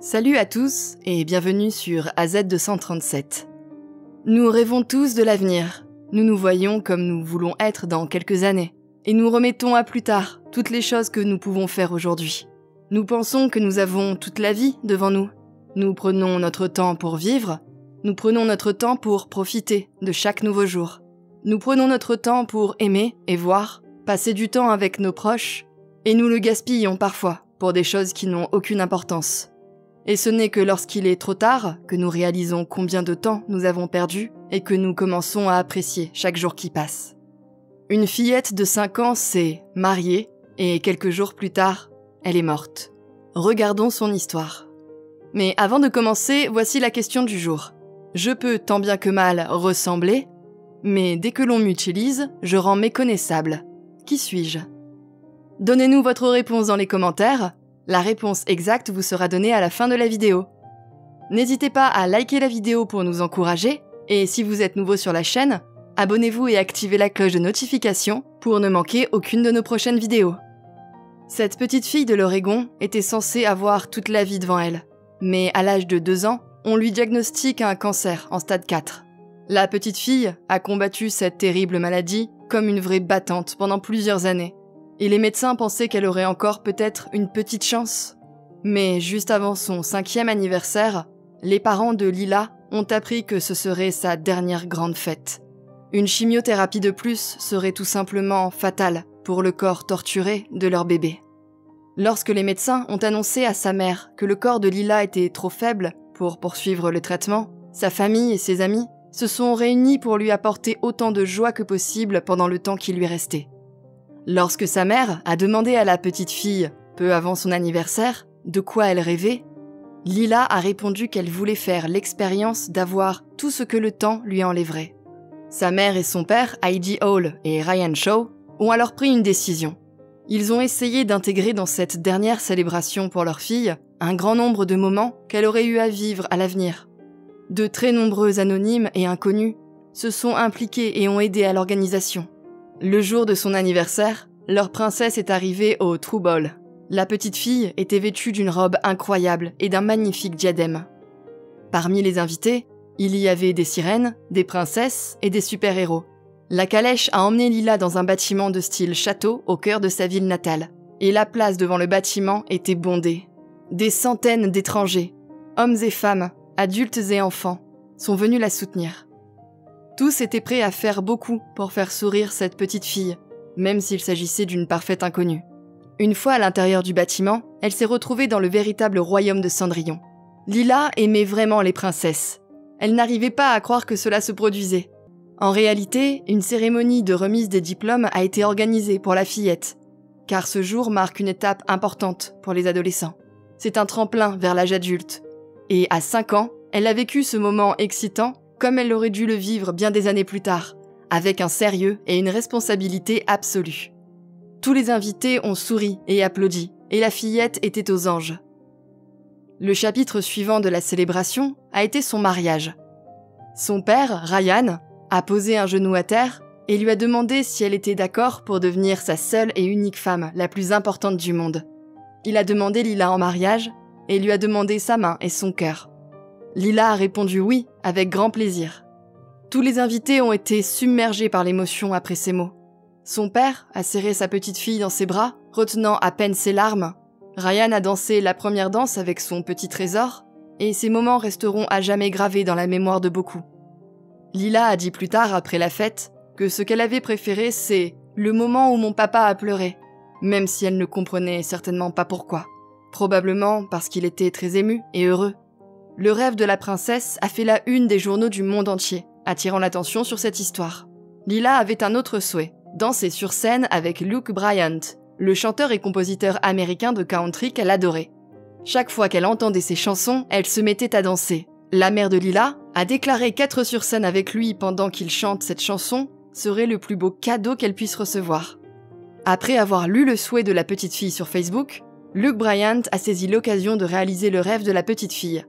Salut à tous et bienvenue sur AZ237. Nous rêvons tous de l'avenir, nous nous voyons comme nous voulons être dans quelques années, et nous remettons à plus tard toutes les choses que nous pouvons faire aujourd'hui. Nous pensons que nous avons toute la vie devant nous. Nous prenons notre temps pour vivre, nous prenons notre temps pour profiter de chaque nouveau jour. Nous prenons notre temps pour aimer et voir, passer du temps avec nos proches, et nous le gaspillons parfois pour des choses qui n'ont aucune importance. Et ce n'est que lorsqu'il est trop tard que nous réalisons combien de temps nous avons perdu et que nous commençons à apprécier chaque jour qui passe. Une fillette de 5 ans s'est mariée et quelques jours plus tard, elle est morte. Regardons son histoire. Mais avant de commencer, voici la question du jour. Je peux tant bien que mal ressembler, mais dès que l'on m'utilise, je rends méconnaissable. Qui suis-je ? Donnez-nous votre réponse dans les commentaires. La réponse exacte vous sera donnée à la fin de la vidéo. N'hésitez pas à liker la vidéo pour nous encourager, et si vous êtes nouveau sur la chaîne, abonnez-vous et activez la cloche de notification pour ne manquer aucune de nos prochaines vidéos. Cette petite fille de l'Oregon était censée avoir toute la vie devant elle, mais à l'âge de 2 ans, on lui diagnostique un cancer en stade 4. La petite fille a combattu cette terrible maladie comme une vraie battante pendant plusieurs années. Et les médecins pensaient qu'elle aurait encore peut-être une petite chance. Mais juste avant son 5e anniversaire, les parents de Lila ont appris que ce serait sa dernière grande fête. Une chimiothérapie de plus serait tout simplement fatale pour le corps torturé de leur bébé. Lorsque les médecins ont annoncé à sa mère que le corps de Lila était trop faible pour poursuivre le traitement, sa famille et ses amis se sont réunis pour lui apporter autant de joie que possible pendant le temps qui lui restait. Lorsque sa mère a demandé à la petite fille, peu avant son anniversaire, de quoi elle rêvait, Lila a répondu qu'elle voulait faire l'expérience d'avoir tout ce que le temps lui enlèverait. Sa mère et son père, Heidi Hall et Ryan Shaw, ont alors pris une décision. Ils ont essayé d'intégrer dans cette dernière célébration pour leur fille un grand nombre de moments qu'elle aurait eu à vivre à l'avenir. De très nombreux anonymes et inconnus se sont impliqués et ont aidé à l'organisation. Le jour de son anniversaire, leur princesse est arrivée au True Ball. La petite fille était vêtue d'une robe incroyable et d'un magnifique diadème. Parmi les invités, il y avait des sirènes, des princesses et des super-héros. La calèche a emmené Lila dans un bâtiment de style château au cœur de sa ville natale. Et la place devant le bâtiment était bondée. Des centaines d'étrangers, hommes et femmes, adultes et enfants, sont venus la soutenir. Tous étaient prêts à faire beaucoup pour faire sourire cette petite fille, même s'il s'agissait d'une parfaite inconnue. Une fois à l'intérieur du bâtiment, elle s'est retrouvée dans le véritable royaume de Cendrillon. Lila aimait vraiment les princesses. Elle n'arrivait pas à croire que cela se produisait. En réalité, une cérémonie de remise des diplômes a été organisée pour la fillette, car ce jour marque une étape importante pour les adolescents. C'est un tremplin vers l'âge adulte. Et à 5 ans, elle a vécu ce moment excitant comme elle aurait dû le vivre bien des années plus tard, avec un sérieux et une responsabilité absolue. Tous les invités ont souri et applaudi, et la fillette était aux anges. Le chapitre suivant de la célébration a été son mariage. Son père, Ryan, a posé un genou à terre et lui a demandé si elle était d'accord pour devenir sa seule et unique femme, la plus importante du monde. Il a demandé Lila en mariage et lui a demandé sa main et son cœur. Lila a répondu oui, avec grand plaisir. Tous les invités ont été submergés par l'émotion après ces mots. Son père a serré sa petite fille dans ses bras, retenant à peine ses larmes. Ryan a dansé la première danse avec son petit trésor, et ces moments resteront à jamais gravés dans la mémoire de beaucoup. Lila a dit plus tard, après la fête, que ce qu'elle avait préféré, c'est le moment où mon papa a pleuré, même si elle ne comprenait certainement pas pourquoi. Probablement parce qu'il était très ému et heureux. Le rêve de la princesse a fait la une des journaux du monde entier, attirant l'attention sur cette histoire. Lila avait un autre souhait, danser sur scène avec Luke Bryan, le chanteur et compositeur américain de country qu'elle adorait. Chaque fois qu'elle entendait ses chansons, elle se mettait à danser. La mère de Lila a déclaré qu'être sur scène avec lui pendant qu'il chante cette chanson serait le plus beau cadeau qu'elle puisse recevoir. Après avoir lu le souhait de la petite fille sur Facebook, Luke Bryan a saisi l'occasion de réaliser le rêve de la petite fille.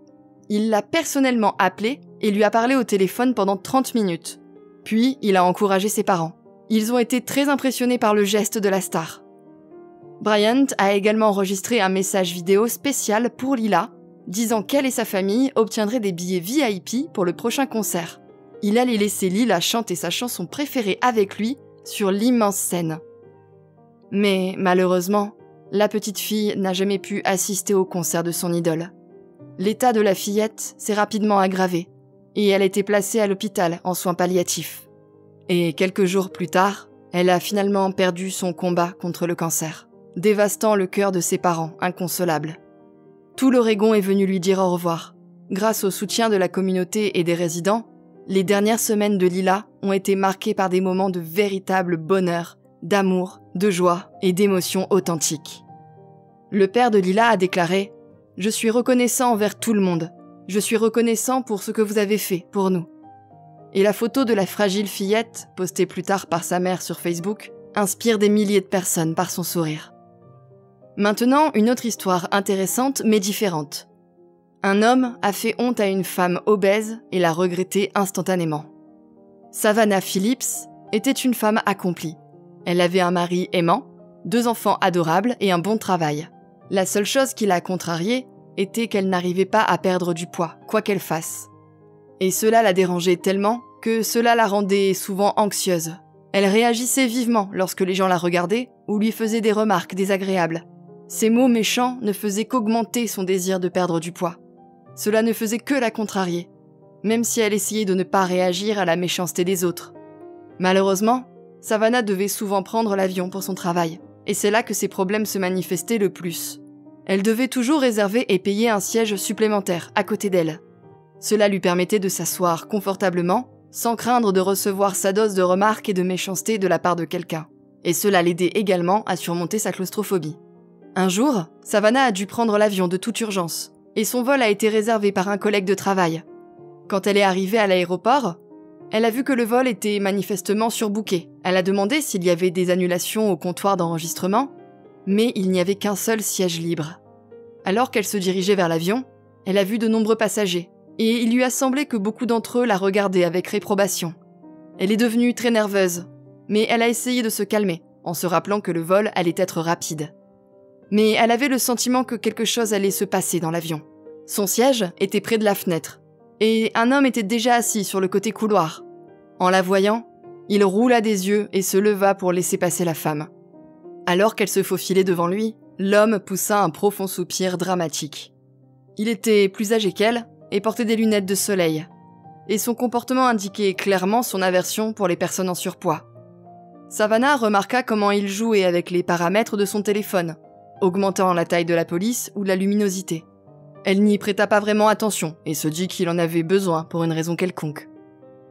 Il l'a personnellement appelée et lui a parlé au téléphone pendant 30 minutes. Puis, il a encouragé ses parents. Ils ont été très impressionnés par le geste de la star. Bryant a également enregistré un message vidéo spécial pour Lila, disant qu'elle et sa famille obtiendraient des billets VIP pour le prochain concert. Il allait laisser Lila chanter sa chanson préférée avec lui sur l'immense scène. Mais malheureusement, la petite fille n'a jamais pu assister au concert de son idole. L'état de la fillette s'est rapidement aggravé et elle a été placée à l'hôpital en soins palliatifs. Et quelques jours plus tard, elle a finalement perdu son combat contre le cancer, dévastant le cœur de ses parents inconsolables. Tout l'Oregon est venu lui dire au revoir. Grâce au soutien de la communauté et des résidents, les dernières semaines de Lila ont été marquées par des moments de véritable bonheur, d'amour, de joie et d'émotions authentiques. Le père de Lila a déclaré « Je suis reconnaissant envers tout le monde. Je suis reconnaissant pour ce que vous avez fait pour nous. » Et la photo de la fragile fillette, postée plus tard par sa mère sur Facebook, inspire des milliers de personnes par son sourire. Maintenant, une autre histoire intéressante mais différente. Un homme a fait honte à une femme obèse et l'a regrettée instantanément. Savannah Phillips était une femme accomplie. Elle avait un mari aimant, 2 enfants adorables et un bon travail. La seule chose qui l'a contrariée était qu'elle n'arrivait pas à perdre du poids, quoi qu'elle fasse. Et cela la dérangeait tellement que cela la rendait souvent anxieuse. Elle réagissait vivement lorsque les gens la regardaient ou lui faisaient des remarques désagréables. Ces mots méchants ne faisaient qu'augmenter son désir de perdre du poids. Cela ne faisait que la contrarier, même si elle essayait de ne pas réagir à la méchanceté des autres. Malheureusement, Savannah devait souvent prendre l'avion pour son travail, et c'est là que ses problèmes se manifestaient le plus. Elle devait toujours réserver et payer un siège supplémentaire à côté d'elle. Cela lui permettait de s'asseoir confortablement, sans craindre de recevoir sa dose de remarques et de méchanceté de la part de quelqu'un. Et cela l'aidait également à surmonter sa claustrophobie. Un jour, Savannah a dû prendre l'avion de toute urgence, et son vol a été réservé par un collègue de travail. Quand elle est arrivée à l'aéroport, elle a vu que le vol était manifestement surbooké. Elle a demandé s'il y avait des annulations au comptoir d'enregistrement, mais il n'y avait qu'un seul siège libre. Alors qu'elle se dirigeait vers l'avion, elle a vu de nombreux passagers, et il lui a semblé que beaucoup d'entre eux la regardaient avec réprobation. Elle est devenue très nerveuse, mais elle a essayé de se calmer, en se rappelant que le vol allait être rapide. Mais elle avait le sentiment que quelque chose allait se passer dans l'avion. Son siège était près de la fenêtre, et un homme était déjà assis sur le côté couloir. En la voyant, il roula des yeux et se leva pour laisser passer la femme. Alors qu'elle se faufilait devant lui, l'homme poussa un profond soupir dramatique. Il était plus âgé qu'elle et portait des lunettes de soleil, et son comportement indiquait clairement son aversion pour les personnes en surpoids. Savannah remarqua comment il jouait avec les paramètres de son téléphone, augmentant la taille de la police ou la luminosité. Elle n'y prêta pas vraiment attention et se dit qu'il en avait besoin pour une raison quelconque.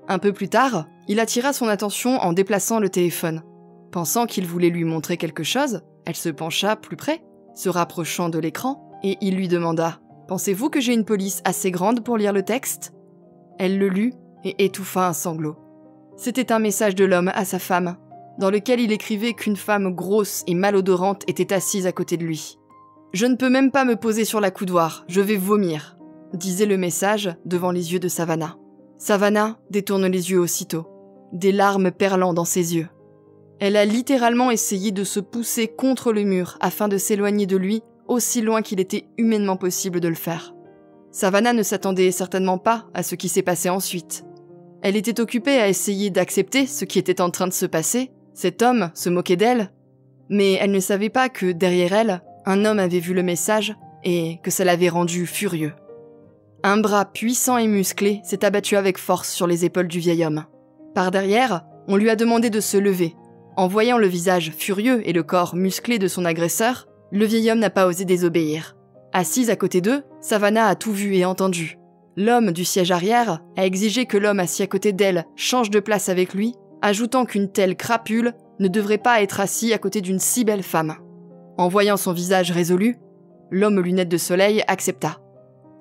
Un peu plus tard, il attira son attention en déplaçant le téléphone. Pensant qu'il voulait lui montrer quelque chose, elle se pencha plus près, se rapprochant de l'écran, et il lui demanda « Pensez-vous que j'ai une police assez grande pour lire le texte ?» Elle le lut et étouffa un sanglot. C'était un message de l'homme à sa femme, dans lequel il écrivait qu'une femme grosse et malodorante était assise à côté de lui. « Je ne peux même pas me poser sur la coudoir, je vais vomir », disait le message devant les yeux de Savannah. Savannah détourne les yeux aussitôt, des larmes perlant dans ses yeux. Elle a littéralement essayé de se pousser contre le mur afin de s'éloigner de lui aussi loin qu'il était humainement possible de le faire. Savannah ne s'attendait certainement pas à ce qui s'est passé ensuite. Elle était occupée à essayer d'accepter ce qui était en train de se passer. Cet homme se moquait d'elle, mais elle ne savait pas que derrière elle, un homme avait vu le message et que ça l'avait rendu furieux. Un bras puissant et musclé s'est abattu avec force sur les épaules du vieil homme. Par derrière, on lui a demandé de se lever. En voyant le visage furieux et le corps musclé de son agresseur, le vieil homme n'a pas osé désobéir. Assise à côté d'eux, Savannah a tout vu et entendu. L'homme du siège arrière a exigé que l'homme assis à côté d'elle change de place avec lui, ajoutant qu'une telle crapule ne devrait pas être assis à côté d'une si belle femme. En voyant son visage résolu, l'homme aux lunettes de soleil accepta.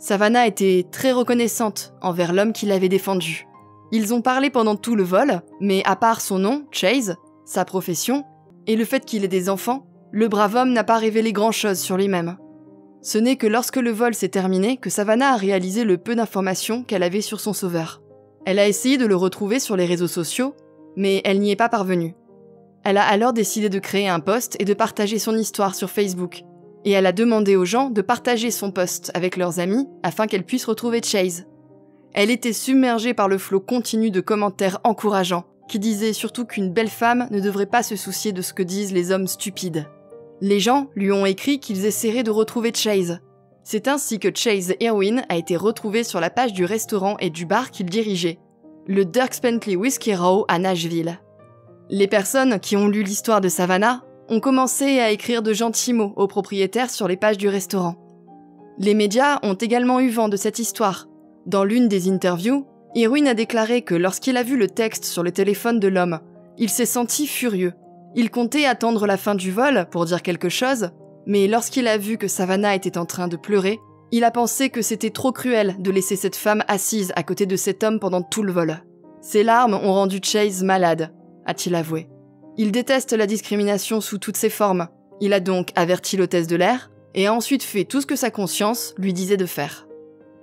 Savannah était très reconnaissante envers l'homme qui l'avait défendue. Ils ont parlé pendant tout le vol, mais à part son nom, Chase, sa profession, et le fait qu'il ait des enfants, le brave homme n'a pas révélé grand-chose sur lui-même. Ce n'est que lorsque le vol s'est terminé que Savannah a réalisé le peu d'informations qu'elle avait sur son sauveur. Elle a essayé de le retrouver sur les réseaux sociaux, mais elle n'y est pas parvenue. Elle a alors décidé de créer un post et de partager son histoire sur Facebook, et elle a demandé aux gens de partager son post avec leurs amis afin qu'elle puisse retrouver Chase. Elle était submergée par le flot continu de commentaires encourageants, qui disaient surtout qu'une belle femme ne devrait pas se soucier de ce que disent les hommes stupides. Les gens lui ont écrit qu'ils essaieraient de retrouver Chase. C'est ainsi que Chase Irwin a été retrouvé sur la page du restaurant et du bar qu'il dirigeait, le Dierks Bentley Whiskey Row à Nashville. Les personnes qui ont lu l'histoire de Savannah ont commencé à écrire de gentils mots aux propriétaires sur les pages du restaurant. Les médias ont également eu vent de cette histoire. Dans l'une des interviews, Irwin a déclaré que lorsqu'il a vu le texte sur le téléphone de l'homme, il s'est senti furieux. Il comptait attendre la fin du vol pour dire quelque chose, mais lorsqu'il a vu que Savannah était en train de pleurer, il a pensé que c'était trop cruel de laisser cette femme assise à côté de cet homme pendant tout le vol. Ses larmes ont rendu Chase malade, a-t-il avoué. Il déteste la discrimination sous toutes ses formes. Il a donc averti l'hôtesse de l'air et a ensuite fait tout ce que sa conscience lui disait de faire.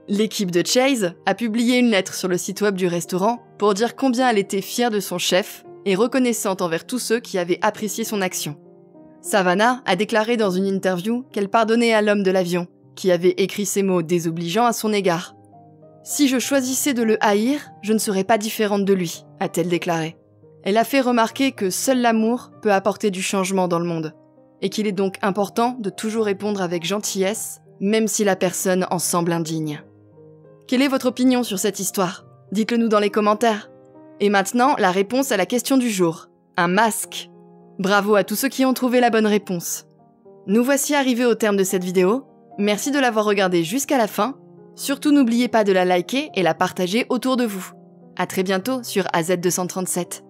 L'équipe de Chase a publié une lettre sur le site web du restaurant pour dire combien elle était fière de son chef et reconnaissante envers tous ceux qui avaient apprécié son action. Savannah a déclaré dans une interview qu'elle pardonnait à l'homme de l'avion, qui avait écrit ces mots désobligeants à son égard. « Si je choisissais de le haïr, je ne serais pas différente de lui », a-t-elle déclaré. Elle a fait remarquer que seul l'amour peut apporter du changement dans le monde, et qu'il est donc important de toujours répondre avec gentillesse, même si la personne en semble indigne. Quelle est votre opinion sur cette histoire? Dites-le nous dans les commentaires. Et maintenant, la réponse à la question du jour. Un masque. Bravo à tous ceux qui ont trouvé la bonne réponse. Nous voici arrivés au terme de cette vidéo. Merci de l'avoir regardée jusqu'à la fin. Surtout n'oubliez pas de la liker et la partager autour de vous. À très bientôt sur AZ237.